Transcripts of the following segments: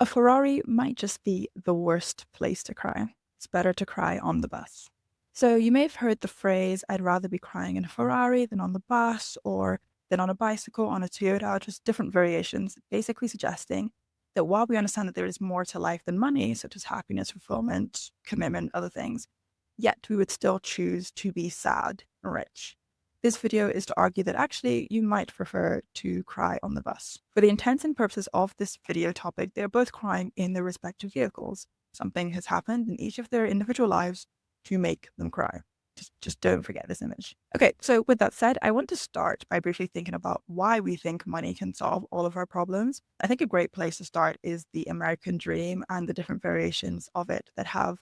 A Ferrari might just be the worst place to cry. It's better to cry on the bus. So you may have heard the phrase, I'd rather be crying in a Ferrari than on the bus or than on a bicycle, on a Toyota, just different variations, basically suggesting that while we understand that there is more to life than money, such as happiness, fulfillment, commitment, other things, yet we would still choose to be sad and rich. This video is to argue that actually you might prefer to cry on the bus. For the intents and purposes of this video topic, they're both crying in their respective vehicles. Something has happened in each of their individual lives to make them cry. Just don't forget this image. Okay, so with that said, I want to start by briefly thinking about why we think money can solve all of our problems. I think a great place to start is the American dream and the different variations of it that have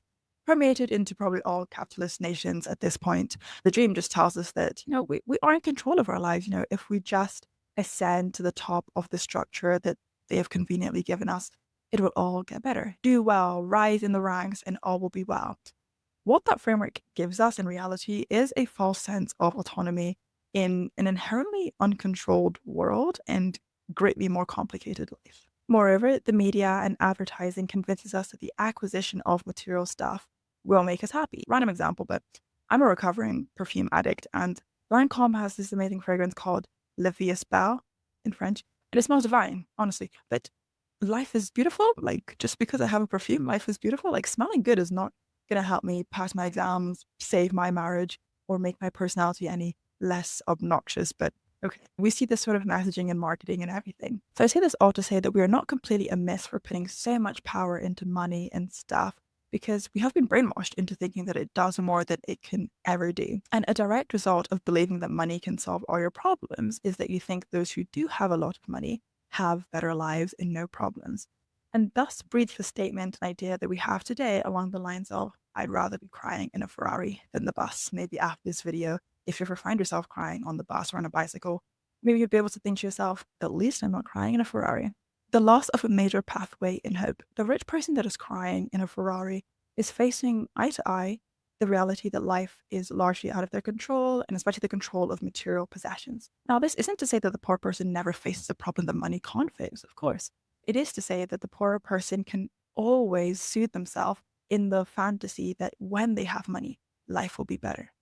permeated into probably all capitalist nations at this point. The dream just tells us that, we are in control of our lives, if we just ascend to the top of the structure that they have conveniently given us, it will all get better. Do well, rise in the ranks, and all will be well. What that framework gives us in reality is a false sense of autonomy in an inherently uncontrolled world and greatly more complicated life. Moreover, the media and advertising convinces us that the acquisition of material stuff will make us happy. Random example, but I'm a recovering perfume addict, and Lancome has this amazing fragrance called La Vie est Belle in French, and it smells divine, honestly. But life is beautiful. Like, just because I have a perfume, life is beautiful. Like, smelling good is not going to help me pass my exams, save my marriage, or make my personality any less obnoxious. But okay, we see this sort of messaging and marketing and everything. So I say this all to say that we are not completely amiss for putting so much power into money and stuff, because we have been brainwashed into thinking that it does more than it can ever do. And a direct result of believing that money can solve all your problems is that you think those who do have a lot of money have better lives and no problems. And thus breeds the statement and idea that we have today along the lines of, I'd rather be crying in a Ferrari than the bus. Maybe after this video, if you ever find yourself crying on the bus or on a bicycle, maybe you'll be able to think to yourself, at least I'm not crying in a Ferrari. The loss of a major pathway in hope. The rich person that is crying in a Ferrari is facing eye to eye the reality that life is largely out of their control, and especially the control of material possessions. Now, this isn't to say that the poor person never faces a problem that money can't fix, of course. It is to say that the poorer person can always soothe themselves in the fantasy that when they have money, life will be better.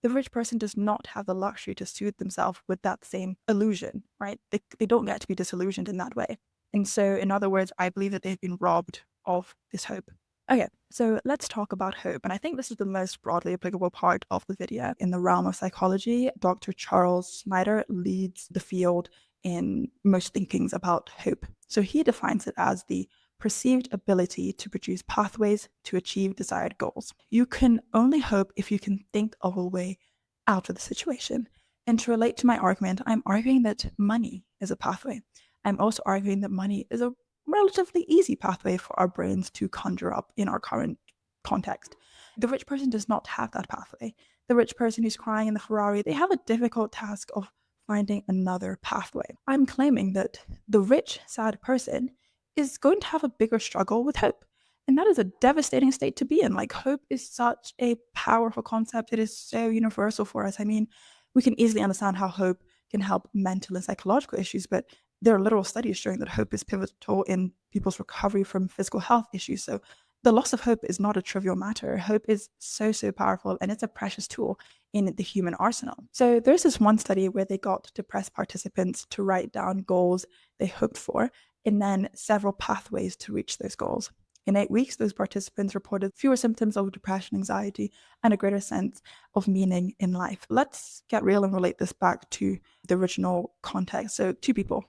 The rich person does not have the luxury to soothe themselves with that same illusion, right? They don't get to be disillusioned in that way. And so, in other words, I believe that they've been robbed of this hope. Okay, so let's talk about hope. And I think this is the most broadly applicable part of the video. In the realm of psychology, Dr. Charles Snyder leads the field in most thinkings about hope. So he defines it as the perceived ability to produce pathways to achieve desired goals. You can only hope if you can think of a way out of the situation. And to relate to my argument, I'm arguing that money is a pathway. I'm also arguing that money is a relatively easy pathway for our brains to conjure up in our current context. The rich person does not have that pathway. The rich person who's crying in the Ferrari, they have a difficult task of finding another pathway. I'm claiming that the rich, sad person is going to have a bigger struggle with hope. And that is a devastating state to be in. Like, hope is such a powerful concept. It is so universal for us. I mean, we can easily understand how hope can help mental and psychological issues, but there are literal studies showing that hope is pivotal in people's recovery from physical health issues. So the loss of hope is not a trivial matter. Hope is so, so powerful, and it's a precious tool in the human arsenal. So there's this one study where they got depressed participants to write down goals they hoped for, and then several pathways to reach those goals. In 8 weeks, those participants reported fewer symptoms of depression, anxiety, and a greater sense of meaning in life. Let's get real and relate this back to the original context. So 2 people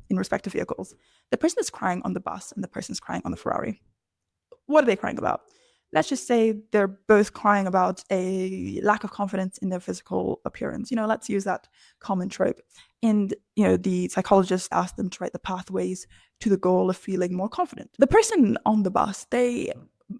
in respective vehicles. The person is crying on the bus and the person is crying on the Ferrari. What are they crying about? Let's just say they're both crying about a lack of confidence in their physical appearance. Let's use that common trope. And, the psychologist asked them to write the pathways to the goal of feeling more confident. The person on the bus, they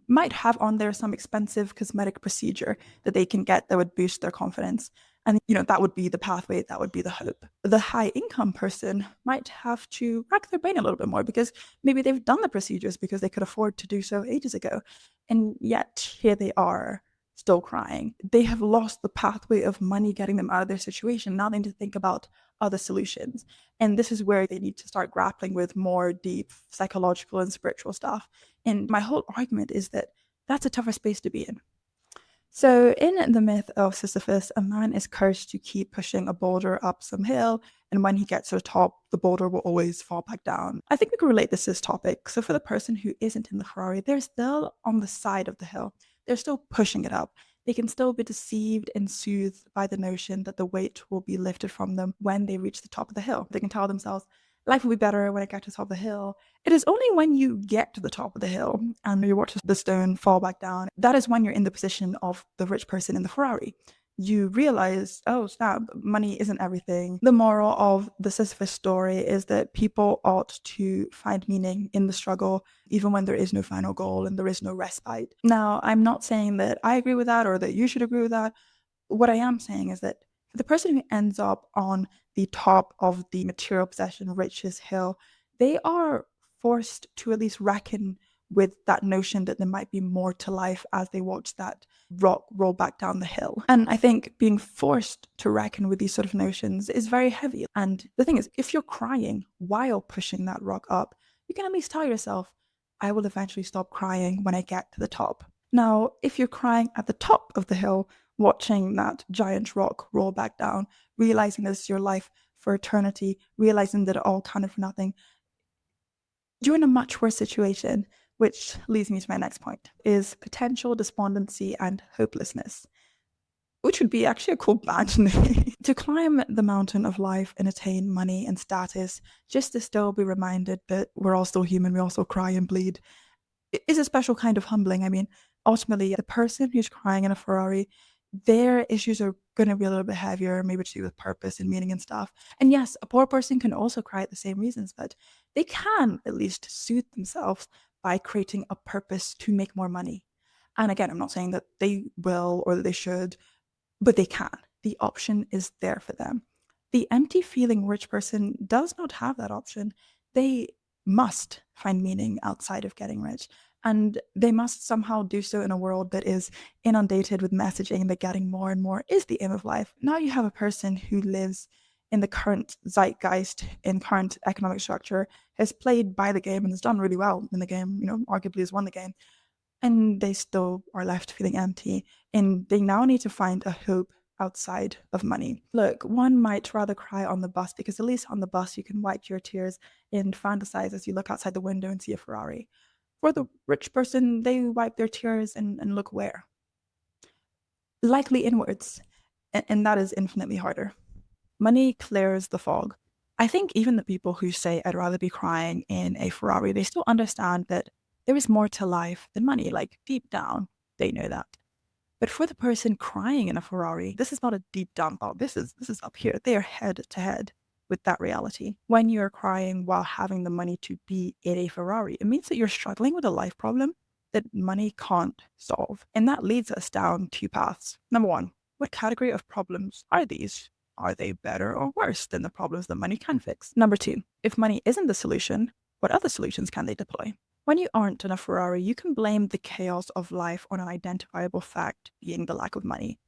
might have on there some expensive cosmetic procedure that they can get that would boost their confidence. And, that would be the pathway, that would be the hope. The high income person might have to rack their brain a little bit more because maybe they've done the procedures because they could afford to do so ages ago. And yet here they are still crying. They have lost the pathway of money getting them out of their situation. Now they need to think about other solutions. And this is where they need to start grappling with more deep psychological and spiritual stuff. And my whole argument is that that's a tougher space to be in. So, in the myth of Sisyphus, a man is cursed to keep pushing a boulder up some hill, and when he gets to the top, the boulder will always fall back down. I think we can relate this to this topic. So, for the person who isn't in the Ferrari, they're still on the side of the hill, they're still pushing it up. They can still be deceived and soothed by the notion that the weight will be lifted from them when they reach the top of the hill. They can tell themselves, life will be better when I get to the top of the hill. It is only when you get to the top of the hill and you watch the stone fall back down, that is when you're in the position of the rich person in the Ferrari. You realize, oh snap, money isn't everything. The moral of the Sisyphus story is that people ought to find meaning in the struggle, even when there is no final goal and there is no respite. Now, I'm not saying that I agree with that or that you should agree with that. What I am saying is that for the person who ends up on the top of the material possession riches hill, they are forced to at least reckon with that notion that there might be more to life as they watch that rock roll back down the hill. And I think being forced to reckon with these sort of notions is very heavy. And the thing is, if you're crying while pushing that rock up, you can at least tell yourself, I will eventually stop crying when I get to the top. Now, if you're crying at the top of the hill, watching that giant rock roll back down, realizing this is your life for eternity, realizing that it all counted for nothing, you're in a much worse situation, which leads me to my next point, is potential despondency and hopelessness, which would be actually a cool band name. To climb the mountain of life and attain money and status, just to still be reminded that we're all still human, we also cry and bleed, is a special kind of humbling. I mean, ultimately, the person who's crying in a Ferrari, their issues are going to be a little bit heavier, maybe to do with purpose and meaning and stuff. And yes, a poor person can also cry at the same reasons, but they can at least soothe themselves by creating a purpose to make more money. And again, I'm not saying that they will or that they should, but they can. The option is there for them. The empty feeling rich person does not have that option. They must find meaning outside of getting rich. And they must somehow do so in a world that is inundated with messaging that getting more and more is the aim of life. Now you have a person who lives in the current zeitgeist, in current economic structure, has played by the game and has done really well in the game, arguably has won the game, and they still are left feeling empty. And they now need to find a hope outside of money. Look, one might rather cry on the bus because at least on the bus you can wipe your tears and fantasize as you look outside the window and see a Ferrari. For the rich person, they wipe their tears and look where? Likely inwards. And that is infinitely harder. Money clears the fog. I think even the people who say I'd rather be crying in a Ferrari, they still understand that there is more to life than money. Like deep down, they know that. But for the person crying in a Ferrari, this is not a deep down thought. This is up here. They are head to head with that reality. When you're crying while having the money to be in a Ferrari, it means that you're struggling with a life problem that money can't solve. And that leads us down two paths. Number one, what category of problems are these? Are they better or worse than the problems that money can fix? Number two, if money isn't the solution, what other solutions can they deploy? When you aren't in a Ferrari, you can blame the chaos of life on an identifiable fact being the lack of money.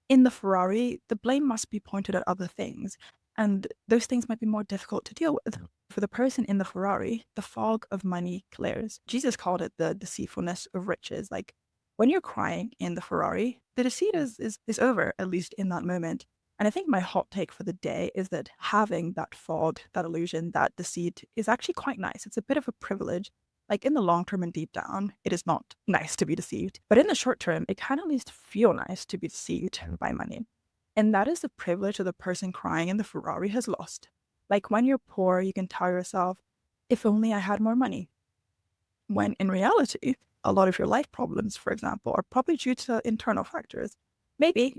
In the Ferrari, the blame must be pointed at other things, and those things might be more difficult to deal with. For the person in the Ferrari, the fog of money clears. Jesus called it the deceitfulness of riches. Like when you're crying in the Ferrari, the deceit is over, at least in that moment. And I think my hot take for the day is that having that fog, that illusion, that deceit is actually quite nice. It's a bit of a privilege. Like in the long term and deep down, it is not nice to be deceived. But in the short term, it can at least feel nice to be deceived by money. And that is the privilege that the person crying in the Ferrari has lost. Like when you're poor, you can tell yourself, if only I had more money. When in reality, a lot of your life problems, for example, are probably due to internal factors. Maybe,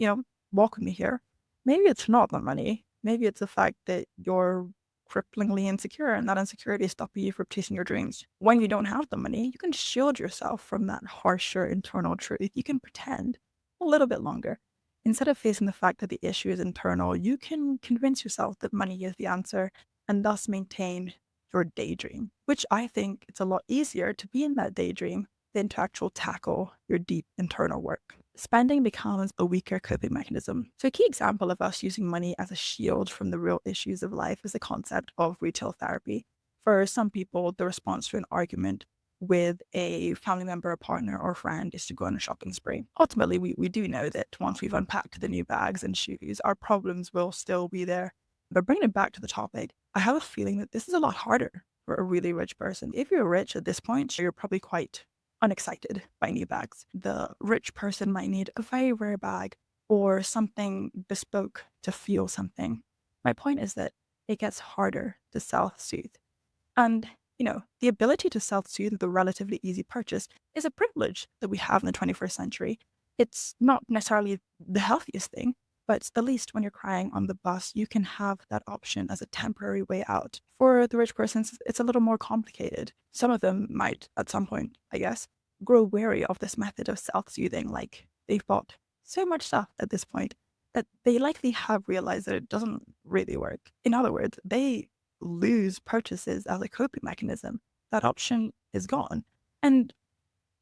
walk with me here. Maybe it's not the money. Maybe it's the fact that you're cripplingly insecure and that insecurity is stopping you from chasing your dreams. When you don't have the money, you can shield yourself from that harsher internal truth. You can pretend a little bit longer. Instead of facing the fact that the issue is internal, you can convince yourself that money is the answer and thus maintain your daydream, which I think it's a lot easier to be in that daydream than to actually tackle your deep internal work. Spending becomes a weaker coping mechanism. So a key example of us using money as a shield from the real issues of life is the concept of retail therapy. For some people, the response to an argument with a family member, a partner, or friend is to go on a shopping spree. Ultimately, we do know that once we've unpacked the new bags and shoes, our problems will still be there. But bringing it back to the topic, I have a feeling that this is a lot harder for a really rich person. If you're rich at this point, you're probably quite unexcited by new bags. The rich person might need a very rare bag or something bespoke to feel something. My point is that it gets harder to self-soothe. And, the ability to self-soothe with a relatively easy purchase is a privilege that we have in the 21st century. It's not necessarily the healthiest thing, but at least when you're crying on the bus, you can have that option as a temporary way out. For the rich persons, it's a little more complicated. Some of them might, at some point, I guess, grow wary of this method of self-soothing. Like, they've bought so much stuff at this point that they likely have realized that it doesn't really work. In other words, they lose purchases as a coping mechanism. That option is gone. And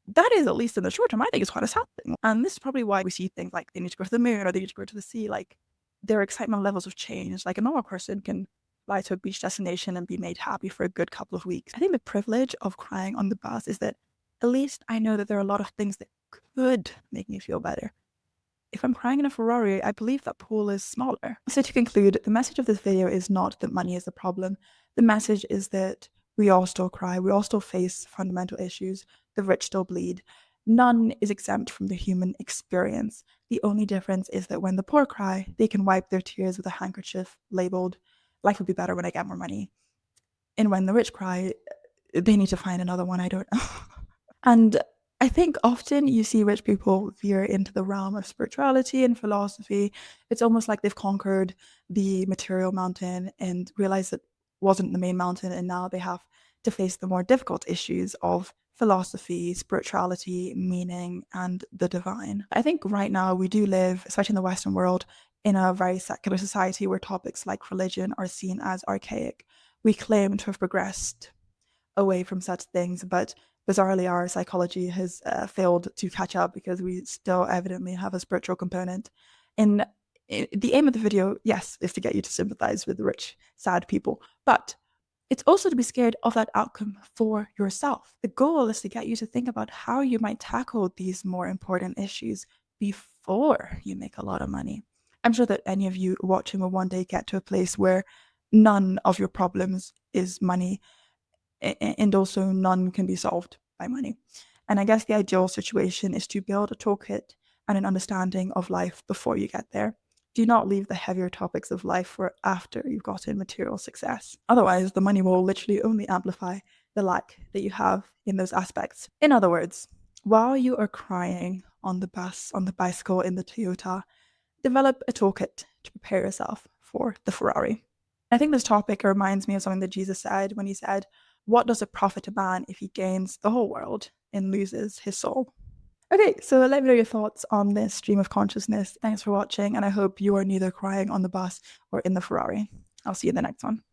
that is, at least in the short term, I think is quite a sad thing. And this is probably why we see things like they need to go to the moon or they need to go to the sea. Like, their excitement levels have changed. Like, a normal person can fly to a beach destination and be made happy for a good couple of weeks. I think the privilege of crying on the bus is that at least I know that there are a lot of things that could make me feel better. If I'm crying in a Ferrari, I believe that pool is smaller. So to conclude, the message of this video is not that money is the problem. The message is that we all still cry. We all still face fundamental issues. The rich still bleed. None is exempt from the human experience. The only difference is that when the poor cry, they can wipe their tears with a handkerchief labeled, "Life will be better when I get more money." And when the rich cry, they need to find another one, I don't know. And I think often you see rich people veer into the realm of spirituality and philosophy. It's almost like they've conquered the material mountain and realized it wasn't the main mountain, and now they have to face the more difficult issues of philosophy, spirituality, meaning, and the divine. I think right now we do live, especially in the Western world, in a very secular society where topics like religion are seen as archaic. We claim to have progressed away from such things, but bizarrely our psychology has failed to catch up because we still evidently have a spiritual component. And the aim of the video, yes, is to get you to sympathize with rich, sad people, but it's also to be scared of that outcome for yourself. The goal is to get you to think about how you might tackle these more important issues before you make a lot of money. I'm sure that any of you watching will one day get to a place where none of your problems is money, and also none can be solved by money. And I guess the ideal situation is to build a toolkit and an understanding of life before you get there. Do not leave the heavier topics of life for after you've gotten material success. Otherwise, the money will literally only amplify the lack that you have in those aspects. In other words, while you are crying on the bus, on the bicycle, in the Toyota, develop a toolkit to prepare yourself for the Ferrari. I think this topic reminds me of something that Jesus said when he said, "What does it profit a man if he gains the whole world and loses his soul?" Okay, so let me know your thoughts on this stream of consciousness. Thanks for watching, and I hope you are neither crying on the bus or in the Ferrari. I'll see you in the next one.